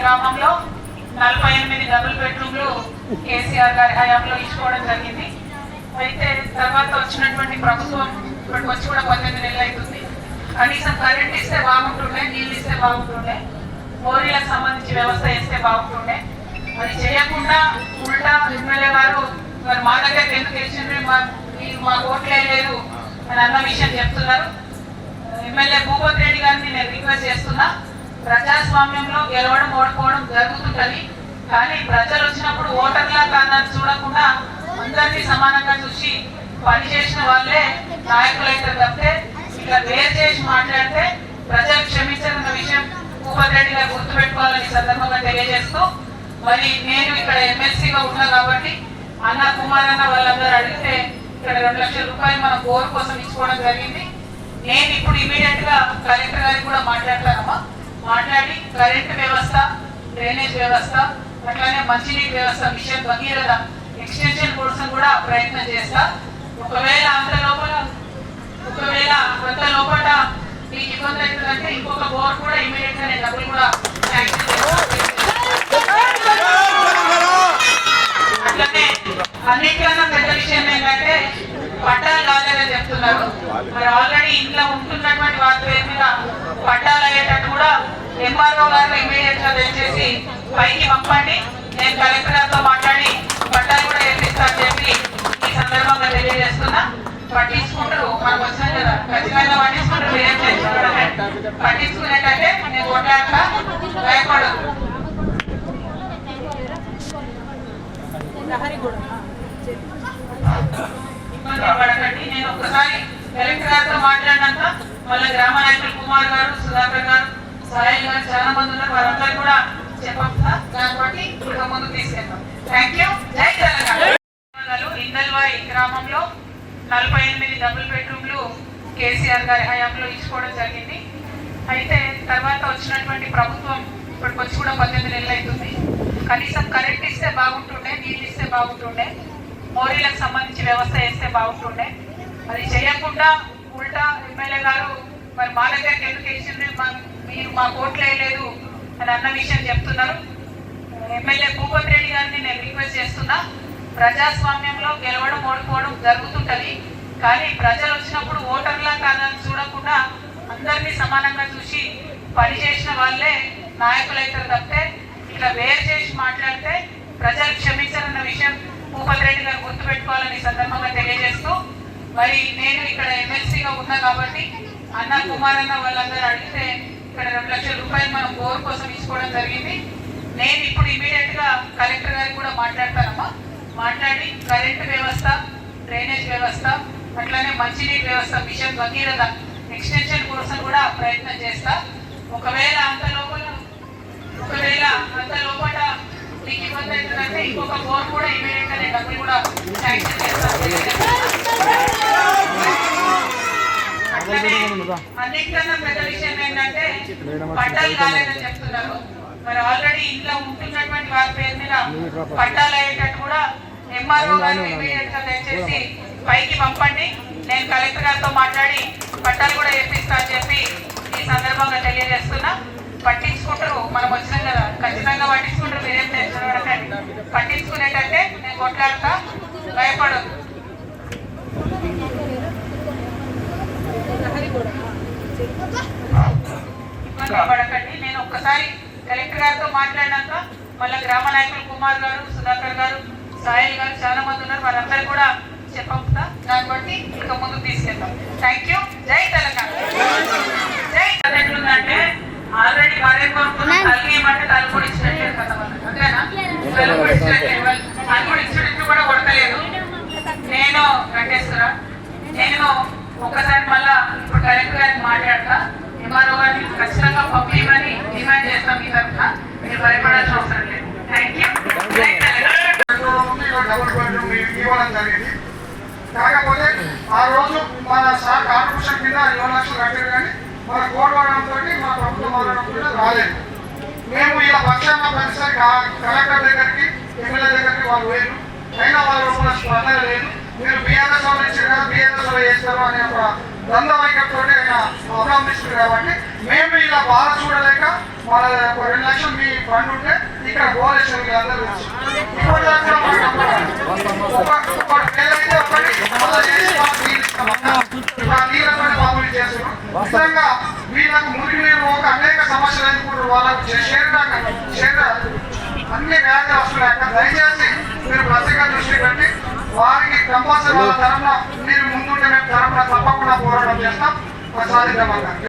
గ్రామంలో 48 డబుల్ బెడ్రూమ్లు కేసీఆర్ గారి హయాంలో ఇచ్చుకోవడం జరిగింది. అయితే తర్వాత వచ్చినటువంటి ప్రభుత్వం ఇప్పటికి వచ్చి కూడా 18 నెలలు అవుతుంది. కనీసం కరెంట్ ఇస్తే బాగుంటుండే, నీళ్ళు ఇస్తే బాగుంటుండే, మోరీలకు సంబంధించి వ్యవస్థ చేస్తే బాగుంటుండే. అది చేయకుండా ఉల్టా ఎమ్మెల్యే గారు మరి మా దగ్గర ఎందుకు వేసిండ్రు, మా ఓట్లే లేదు అని అన్న విషయం చెప్తున్నారు. ఎమ్మెల్యే భూపతి రెడ్డి గారిని నేను రిక్వెస్ట్ చేస్తున్నా, ప్రజాస్వామ్యంలో గెలవడం ఓడిపోవడం జరుగుతుంటది. కానీ ప్రజలు వచ్చినప్పుడు ఓటర్లా కాదని చూడకుండా అందరినీ సమానంగా చూసి పనిచేసిన వాళ్ళే నాయకులైతే తప్పితే ఇట్లా వేరు చేసి మాట్లాడితే ప్రజలు క్షమించాలన్న విషయం భూపతి రెడ్డి గారు గుర్తుపెట్టుకోవాలని సందర్భంగా తెలియజేస్తూ, మరి నేను ఇక్కడ ఎమ్మెల్సీగా ఉన్నా కాబట్టి అన్న కుమార్ అన్న వాళ్ళందరూ అడిగితే ఇక్కడ 2 లక్షల రూపాయలు మనం బోర్ కోసం ఇచ్చుకోవడం జరిగింది. నేను ఇప్పుడు ఇమీడియట్ గా కలెక్టర్ గారికి కూడా మాట్లాడతానమ్మా, మాట్లాడి కరెంట్ వ్యవస్థ, డ్రైనేజ్ వ్యవస్థ, అట్లానే మంచినీటి వ్యవస్థ మిషన్ భగీరథ ఎక్స్టెన్షన్ కోసం కూడా ప్రయత్నం చేస్తా. ఒకవేళ అంత లోపల మీకు ఇబ్బంది అవుతుందంటే ఇంకొక బోర్ కూడా ఇమీడియట్ గా నేను డబ్బులు కూడా శాంక్షన్ చేస్తాను. అట్లనే అన్నిటికన్నా పెద్ద విషయం ఏంటంటే పట్టాలు కాలేదని చెప్తున్నారు. మరి ఆల్రెడీ ఇంట్లో ఉంటున్నటువంటి వారి పేరు మీద పట్టాలు అయ్యేటట్టు కూడా ఎంఆర్ఓ గారు ఇమీడియట్ గా దయచేసి పైకి పంపండి. నేను కలెక్టర్ గారితో మాట్లాడి పట్టాలు కూడా వేపిస్తానని చెప్పి ఈ సందర్భంగా తెలియజేస్తున్నా. పట్టించుకుంటారు, మనకు వచ్చినాం కదా, ఖచ్చితంగా పట్టించుకుంటారు. ఏం చేసుకోవడం పట్టించుకునేటంటే నేను కొట్టాక భయపడదు. ఇబ్బంది పడకండి. నేను ఒక్కసారి కలెక్టర్ గారితో మాట్లాడినాక మళ్ళీ గ్రామ నాయకులు కుమార్ గారు, సుధాకర్ గారు, సాయిల్ గారు చాలా మంది ఉన్నారు, వారందరూ కూడా చెప్పా. దాన్ని బట్టి ఇంకా ముందుకు తీసుకెళ్తాం. Thank you. జై తెలంగాణ. ఇందల్వాయి గ్రామంలో 48 డబుల్ బెడ్రూమ్లు కేసీఆర్ గారి హయాంలో ఇచ్చుకోవడం జరిగింది. అయితే తర్వాత వచ్చినటువంటి ప్రభుత్వం ఇప్పటికి వచ్చి కూడా 18 నెలలు అవుతుంది. కనీసం కరెంట్ ఇస్తే బాగుంటుండే, నీళ్ళు ఇస్తే బాగుంటుండే, మోరీలకు సంబంధించి వ్యవస్థ చేస్తే బాగుంటుండే. అది చేయకుండా ఉల్టా ఎమ్మెల్యే గారు మరి మా దగ్గరికి ఎందుకు వేసిండ్రు, మీరు మా ఓట్లే లేదు అని అన్న విషయం చెప్తున్నారు. ఎమ్మెల్యే భూపతి రెడ్డి గారిని నేను రిక్వెస్ట్ చేస్తున్నా, ప్రజాస్వామ్యంలో గెలవడం ఓడిపోవడం జరుగుతుంటది. కానీ ప్రజలు వచ్చినప్పుడు ఓటర్లా కాదని చూడకుండా అందరినీ సమానంగా చూసి పనిచేసిన వాళ్ళే నాయకులైతే తప్పితే ఇట్లా వేరు చేసి మాట్లాడితే ప్రజలు క్షమించాలన్న విషయం భూపతి రెడ్డి గారు గుర్తుపెట్టుకోవాలని సందర్భంగా తెలియజేస్తూ, మరి నేను ఇక్కడ ఎమ్మెల్సీగా ఉన్నా కాబట్టి అన్న కుమార్ అన్న వాళ్ళందరూ అడిగితే ఇక్కడ 2 లక్షల రూపాయలు మనం బోర్ కోసం ఇచ్చుకోవడం జరిగింది. నేను ఇప్పుడు ఇమీడియట్ గా కలెక్టర్ గారికి కూడా మాట్లాడతానమ్మా, మాట్లాడి కరెంట్ వ్యవస్థ, డ్రైనేజ్ వ్యవస్థ, అట్లానే మంచినీటి వ్యవస్థ మిషన్ భగీరథ ఎక్స్టెన్షన్ కోసం కూడా ప్రయత్నం చేస్తా. ఒకవేళ అంత లోపల మీకు ఇబ్బంది అవుతుందంటే ఇంకొక బోర్ కూడా ఇమీడియట్ గా నేను డబ్బులు కూడా శాంక్షన్ చేస్తాను. అట్లనే అన్నిటికన్నా పెద్ద విషయం ఏంటంటే పట్టాలు కాలేదని చెప్తున్నారు. మరి ఆల్రెడీ ఇంట్లో ఉంటున్నటువంటి వారి పేరు మీద పట్టాలు అయ్యేటట్టు కూడా ఎంఆర్ఓ గారు ఇమీడియట్ గా దయచేసి పైకి పంపండి. నేను కలెక్టర్ గారితో మాట్లాడి పట్టాలు కూడా వేపిస్తా అని చెప్పి ఈ సందర్భంగా తెలియజేస్తున్నా. పట్టించుకుంటారు, మనం వచ్చినాం కదా, ఖచ్చితంగా పట్టించుకుంటారు. మీరేం తెలుసుకోవడండి, పట్టించుకునేటంటే నేను కొట్లాడతా, భయపడదు. ఇబ్బంది పడకండి. నేను ఒక్కసారి కలెక్టర్ గారితో మాట్లాడినాక మళ్ళీ గ్రామ నాయకులు కుమార్ గారు, సుధాకర్ గారు, సాయిల్ గారు చాలా మంది ఉన్నారు, వారందరూ కూడా చెప్పా. దాన్ని బట్టి ఇంకా ముందుకు తీసుకెళ్తాం. Thank you. జై తెలంగాణ. లక్షలు కట్టారు కానీ మన కోడవడంతో మన ప్రభుత్వం మారడం రాలేదు. మేము ఇలా పక్షాన ప్రతిసారి కలెక్టర్ దగ్గరికి ఎమ్మెల్యే దగ్గరికి వాళ్ళు వేరు అయినా వాళ్ళ స్పందన లేదు. మీరు బీఆర్ఎస్ వాళ్ళు ఇచ్చారు కదా, బీఆర్ఎస్ వాళ్ళు చేస్తారు అనే ఒక ద్వంద్వ వైఖరితో ఆయన అవలంబిస్తుంది. కాబట్టి మేము ఇలా బాధ చూడలేక మన 2 లక్షలు మీ ఫండ్ ఉంటే ఇక్కడ గోలేశ్వరి అందరూ నీళ్ళతో మామూలు చేస్తారు. నిజంగా వీళ్ళకు మురికి నీరు ఒక అనేక సమస్యలు ఎదుర్కొంటారు. వాళ్ళకు అన్ని వ్యాధులు వస్తున్నాయి. అక్కడ దయచేసి మీరు ప్రత్యేక దృష్టి పెట్టి వారికి కంపల్సరీ వాళ్ళ తరఫున మీరు ముందుంటే మేము తరఫున తప్పకుండా పోరాటం చేస్తాం, సాధిద్దామన్నారు.